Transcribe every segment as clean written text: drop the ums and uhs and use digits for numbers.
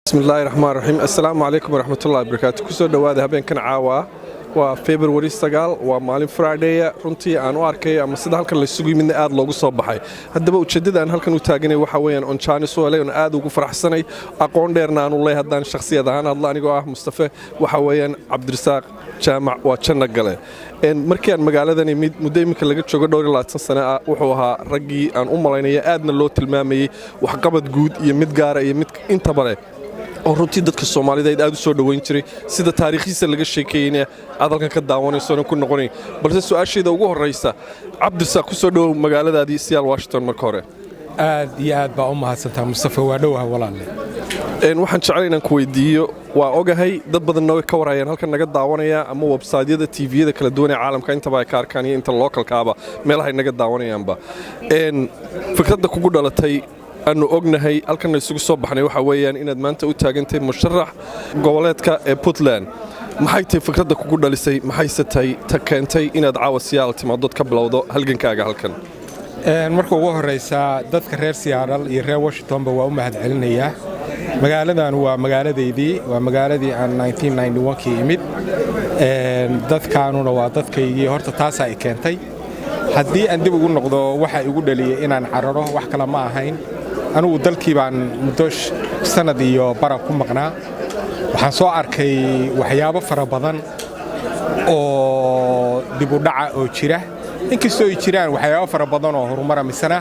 بسم الله الرحمن الرحيم السلام عليكم ورحمة الله وبركاته كسو دواده habeen kan caawa waa February 9 waa maalin Friday runtii aan u arkay ama sida halkan la isugu yimid aad loogu soo baxay hadaba ujeedada aan halkan u taaganay waxa weeyaan on China Soomaaliya oo aad ugu faraxsanay aqoon dheerna aan u leeyahay hadaan shakhsiyad ahaan hadla anigoo ah Mustafa waxa weeyaan Cabdirasaaq Jaamac waa janna gale markii aan magaaladan muddo imika laga joogo dhowr 20 sano wuxuu ahaa ragii aan u malaynaya aadna loo tilmaamayay wax qabad guud iyo mid gaar ah iyo mid inta bale oo runtii dadka Soomaaliyeed aad u soo dhaweyn jiray sida taariikhiisa laga sheekeeyay adalkan ka daawanayso ku noqonay balse su'aasheeda ugu horeysa Cabdirasaaq ku soo dhaw magaaladaadii Seattle Washington marka hore aad iyo aad baa u mahadsantahay Mustafa waa dhawaha walaalle waxaan jeclahay inaan ku weydiiyo waa ogahay dad badan oo ka warayaan halkan naga daawanaya ama website-yada TV-yada kala duwan ee caalamka inta ay ka arkaan inta localkaaba meelaha naga daawanayaanba fikradda kugu dhalatay أنو أغنهي ألكن يسوق صبح نيوحا ويان إن أدمانت أوتاجنتي مشرح جوالاتك بوتلان محيتي فكرة كوجودا لسي محيستي تكنتي إن أدعوا سيارة ما ضد قبل وضو هلجن كاجا هلكن markuu ugu horeysa dadka reer Seattle iyo reer Washington ba waa u mahadcelinaya magaaladan waa magaaladeedii waa magaaladii aan 1991 kii imid dadkaanuna waa dadkaygii horta taas ay keentay haddii aan dib ugu noqdo waxa igu dhaliyay inaan cararo wax kala ma ahayn anigu dalkii baan muddo sanad iyo bara ku maqnaa waxaan soo arkay waxyaabo fara badan oo dib u dhaca oo jira inkastoo ay jiraan waxyaabo fara badan oo horumar misana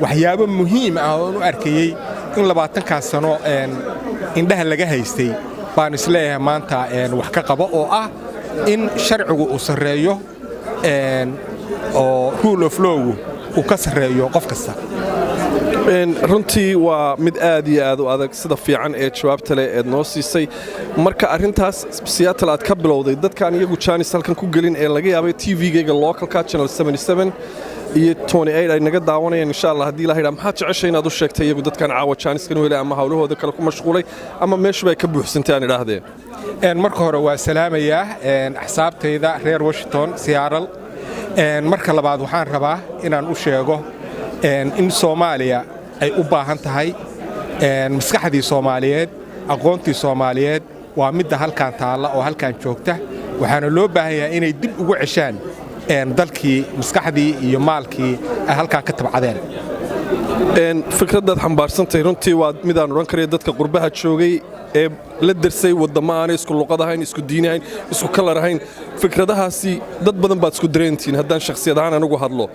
waxyaabo muhiim ah oo u arkayay in 20 sano indhaha laga haystay baan isleeyahay maanta wax ka qabo oo ah in sharcigu uu sareeyo oo rule of law uu ka sareeyo qof kasta runtii waa mid aad iyo aad u adag sida fiican ee jawaabta leh ee noo siisay marka arintaas Seattle aad ka bilowday dadkan iyagu Chinese halkan ku galin ee laga yaabay TV-gayga localka channel 77 iyo 28 ay naga daawanayaan insha Allah hadii la hayra maxaa jeceshay inaad u sheegtay iyagu dadkan caawa Chinese kan weelay ama hawlahooda kale ku mashquulay ama meeshu bay ka buuxsantay aan idhaahdeen marka hore waa salaamaya axsaabtayda reer Washington Seattle marka labaad waxaan rabaa inaan u sheego in Soomaaliya ay u baahan tahay maskaxdii Soomaaliyeed aqoontii Soomaaliyeed waa mid halkaan taala oo halkaan joogta waxaana loo baahan yahay inay dib ugu ceshaan dalkii maskaxdii iyo maalkii ay halkaan ka tabcadeen fikradaad xambaarsantahay runtii waa mid aan oran karay dadka qurbaha joogay ee la darsay wadamo aan isku luqad ahayn isku diin ahayn isku kalar ahayn fikradahaasi dad badan baad isku dareentiin haddaan shakhsiyad ahaan anigu hadlo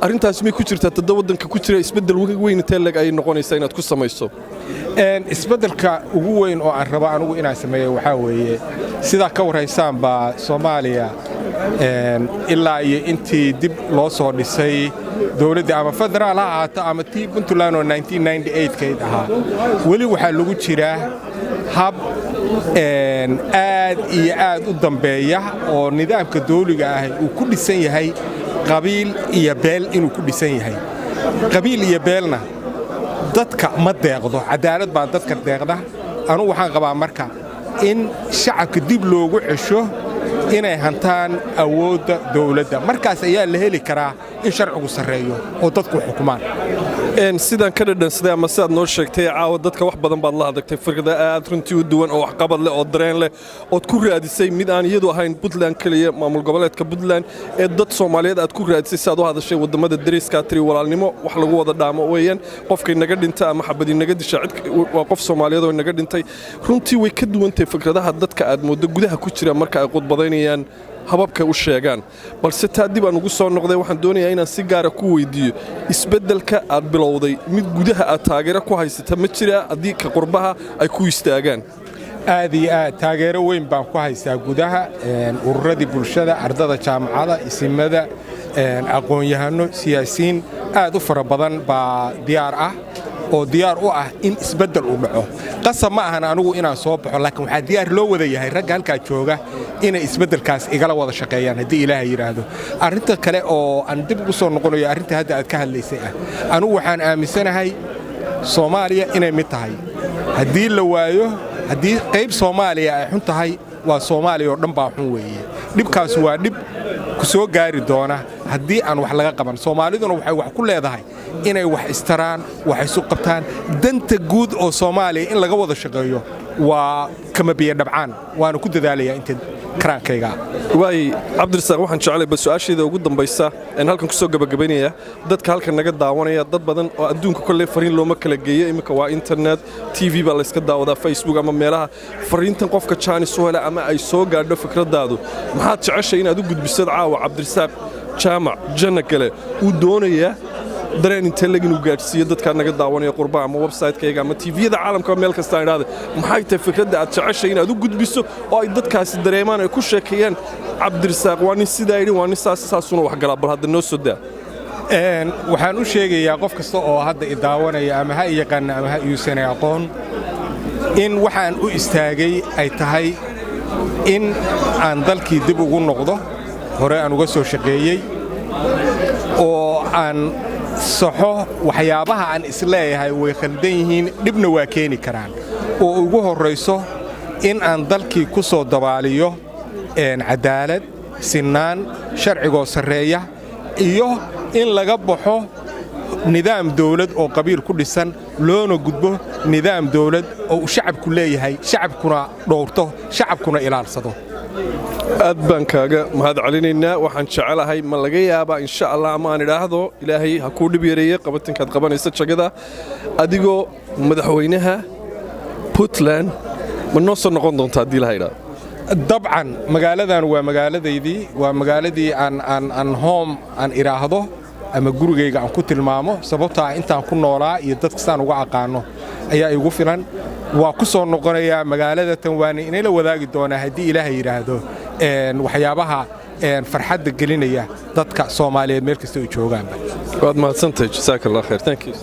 arintaas ma ku jirtaa tada wadanka ku jira isbedel weyn inta lag ay noqonaysaa inaad ku samayso isbedelka ugu weyn oo aan rabo anigu inaan sameeyo waxa weeye sida ka wareysaan ba Soomaaliya ilaa iyo intii dib loo soo dhisay dawladda ama federaal ha ahaato ama tii Puntland oo 1998 kayd ahaa wali waxa lagu jiraa hab aad iyo aad u dambeeya oo nidaamka dawliga ah uu ku dhisan yahay qabiil iyo beel inuu ku dhisan yahay qabiil iyo beelna dadka ma deeqdo cadaalad baa dadka deeqda anu waxaan qabaa marka in shacabka dib loogu cesho inay hantaan awoodda dawladda markaas ayaa la heli karaa in sharcigu sareeyo oo dadku xukumaan sidaan ka dhadhansaday ama sidaad noo sheegtay caawa dadka wax badan baad la hadagtay fikrada aad runtii u duwan oo wax qabad leh oo dareen leh oo ku raadisay mid aan iyadu ahayn Puntland kaliya maamul goboleedka Puntland ee dad Soomaaliyeed aad ku raadisay saad u hadashay wadamada dariska tiri walaalnimo wax lagu wada dhaamo weeyaan qofkay naga dhintay ama xabadii naga dishay waa qof Soomaaliyeed oo naga dhintay runtii way ka duwantay fikradaha dadka aad moodo gudaha ku jira marka ay qodbadaynayaan hababka u sheegaan balse taa dib aan ugu soo noqday waxaan doonayaa inaan si gaar ah ku weydiiyo isbedelka aad bilowday mid gudaha aad taageero ku haysata ma jira haddii ka qurbaha ay ku istaagaan aad iyo aad taageero weyn baan ku haystaa gudaha ururadii bulshada ardada jaamacada isimada aqoon-yahano siyaasiyiin aad u fara badan baa diyaar ah oo diyaar u ah in isbedel uu dhaco qasab ma ahan anigu inaan soo baxo laakiin waxa diyaar loo wada yahay ragga halka jooga inay isbedelkaas igala wada shaqeeyaan hadii Ilaahay yiraahdo arinta kale oo aan dib ugu soo noqonayo arinta hadda aad ka hadlaysay anigu waxaan aaminsanahay Soomaaliya inay mid tahay hadii la waayo hadii qayb Soomaaliya ay xun tahay waa Soomaaliya oo dhan baa xun weeye dhibkaas waa dhib ku soo gaari doona haddii aan wax laga qaban. Soomaaliduna waxay wax ku leedahay inay wax istaraan, wax isu qabtaan. Danta guud oo Soomaaliya in laga wada shaqeeyo waa kama biyo dhabcaan, waana ku dadaalayaa inta karaankayga. waay cabdirasaaq waxaan jeclay bal su'aasheeda ugu dambaysa in halkan ku soo gabagabaynaya dadka halkan naga daawanaya dad badan oo adduunka kolley fariin looma kala geeyo imika waa internet TV baa la iska daawadaa Facebook ama meelaha fariintan qofka Jaanis u hela ama ay soo gaadho fikradaadu maxaad jeceshay inaad u gudbisad caawa cabdirasaaq jaamac janna kale uu doonaya dareen inta lag inuu gaadhsiiyo dadka naga daawanaya qurba ama website-kayga ama TV-yada caalamka meel kasta ay raadeen maxay tahay fikradda aad jeceshay inaad u gudbiso oo ay dadkaasi dareemaan ay ku sheekeeyaan cabdirasaaq waa nin sidaa yidhi waa nin saasuna wax galaa bal hadda noo soo daa waxaan u sheegayaa qof kasta oo hadda i daawanaya ama ha i yaqaana ama ha iuusanay aqoon in waxaan u istaagay ay tahay in aan dalkii dib ugu noqdo hore aan uga soo shaqeeyey oo aan saxo waxyaabaha aan isleeyahay way khaldan yihiin dhibna waa keeni karaan oo ugu horrayso in aan dalkii ku soo dabaaliyo cadaalad sinaan sharcigoo sarreeya iyo in laga baxo nidaam dawlad oo qabiil ku dhisan loona gudbo nidaam dawlad oo shacabku leeyahay shacabkuna dhowrto shacabkuna ilaalsado aad baan kaaga mahad celinaynaa waxaan jecelahay ma laga yaabaa insha Allah ama aan idhaahdo ilaahay ha kuu dhib yareeyo qabatinkaad qabanaysa jagada adigoo madaxweynaha Puntland ma noo soo noqon doontaa haddii la yidhaahdo dabcan magaaladan waa magaaladaydii waa magaaladii aan home aan idhaahdo ama gurigayga aan ku tilmaamo sababtaa intaan ku noolaa iyo dadka saan uga aqaano ayaa igu filan waa ku soo noqonayaa magaalada Tanwaani inay la wadaagi doonaa haddii Ilaahay yiraahdo waxyaabaha farxadda gelinaya dadka Soomaaliyeed meel kasta oo joogaan. waad mahadsantahay jazakallahu khair. Thank you.